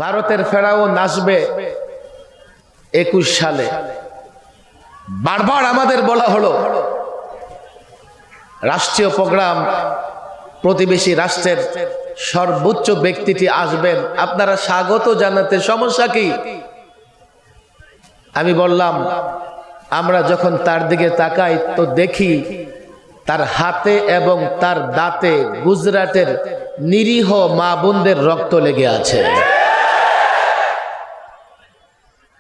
ভারতের ফেরাউন আসবে 21 সালে। বারবার আমাদের বলা হলো রাষ্ট্রীয় প্রোগ্রাম, প্রতিবেশী রাষ্ট্রের সর্বোচ্চ ব্যক্তিটি আসবেন, আপনারা স্বাগত জানাতে সমস্যা কি? আমি বললাম, আমরা যখন তার দিকে তাকাই তো দেখি তার হাতে এবং তার দাঁতে গুজরাটের নিরীহ মা বোনদের রক্ত লেগে আছে।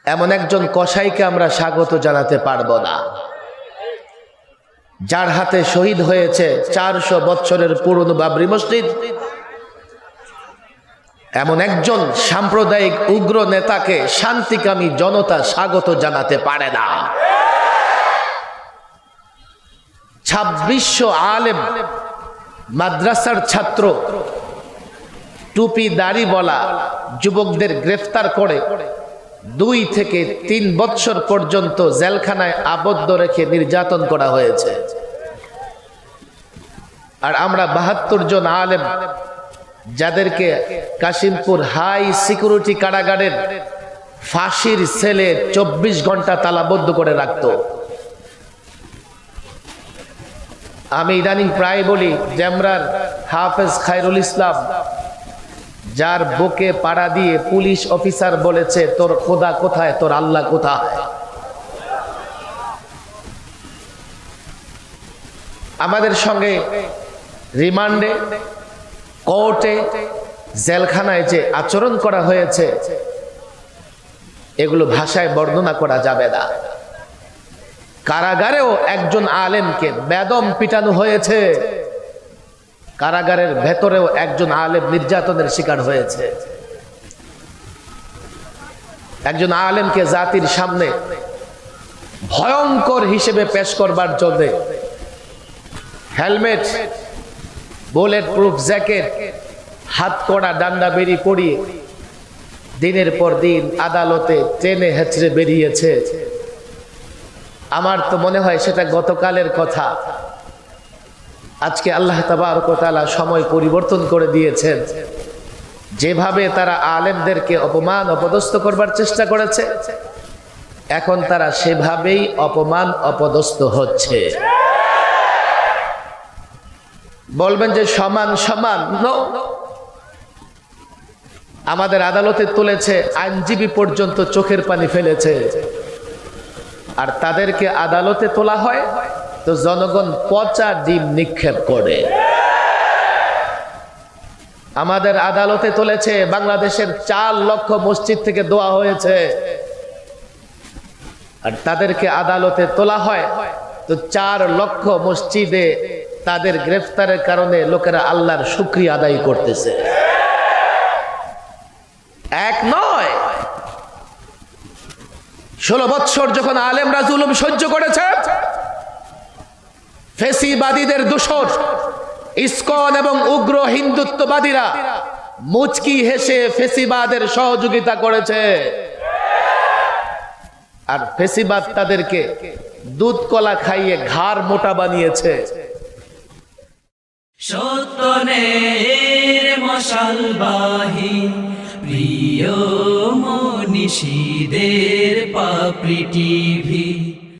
এমন একজন কসাইকে আমরা স্বাগত জানাতে পারবো না, যার হাতে শহীদ হয়েছে 400 বছরের পুরনো বাবরি মসজিদ। এমন একজন সাম্প্রদায়িক উগ্র নেতাকে শান্তিকামী জনতা স্বাগত জানাতে পারে না। 2600 আলেম মাদ্রাসার ছাত্র টুপি দাড়ি বলা যুবকদের গ্রেফতার করে 2 থেকে 3 বছর পর্যন্ত জেলখানায় আবদ্ধ রেখে নির্যাতন করা হয়েছে। আর আমরা 72 জন আলেম, যাদেরকে কাশিমপুর হাই সিকিউরিটি কারাগারের ফাঁসির সেলে 24 ঘন্টা তালাবদ্ধ করে রাখত। আমি ইদানিং প্রায় বলি, জেমরার হাফেজ খায়রুল ইসলাম, যার বুকে পাড়া দিয়ে পুলিশ অফিসার বলেছে, তোর খোদা কোথায়, তোর আল্লাহ কোথায়? আমাদের সঙ্গে রিমান্ডে, কোর্টে, জেলখানায় যে আচরণ করা হয়েছে, এগুলো ভাষায় বর্ণনা করা যাবে না। কারাগারেও একজন আলেমকে বেদম পিটানো হয়েছে, কারাগারের ভেতরেও একজন আলেম নির্যাতনের শিকার হয়েছে। একজন আলেমকে জাতির সামনে ভয়ঙ্কর হিসেবে পেশ করবার জন্য হেলমেট, বুলেট প্রুফ জ্যাকেট, হাত কড়া, ডান্ডা বেরি পরিয়ে দিনের পর দিন আদালতে টেনে হেঁচড়ে বেরিয়েছে। আমার তো মনে হয় সেটা গতকালের কথা। আজকে আল্লাহ তাবারক ওয়া তাআলা সময় পরিবর্তন করে দিয়েছেন। যেভাবে তারা আলেমদেরকে অপমান অপদস্থ করবার চেষ্টা করেছে, এখন তারা সেভাবেই অপমান অপদস্থ হচ্ছে। বলবেন যে সমান সমান, নো। আমাদের আদালতে তুলেছে, আইনজীবী পর্যন্ত চোখের পানি ফেলেছে। আর তাদেরকে আদালতে তোলা হয় তো জনগণ পচা ডিম নিক্ষেপ করে। আমাদের আদালতে তুলেছে, বাংলাদেশের 4 লক্ষ মসজিদ থেকে দোয়া হয়েছে। আর তাদেরকে আদালতে তোলা হয় তো 4 লক্ষ মসজিদে তাদের গ্রেফতারের কারণে লোকেরা আল্লাহর শুকরিয়া আদায় করতেছে। এক নয়, 16 বছর যখন আলেমরা জুলুম সহ্য করেছে, ফেসিবাদীদের দোসর ইসকন এবং উগ্র হিন্দুত্ববাদীরা মুচকি হেসে ফেসিবাদের সহযোগিতা করেছে। আর ফেসিবাদ তাদেরকে দুধ কলা খাইয়ে ঘাড় মোটা বানিয়েছে। সত্যনের মশালবাহী প্রিয় মনীষীদের পাপড়ি টিভি।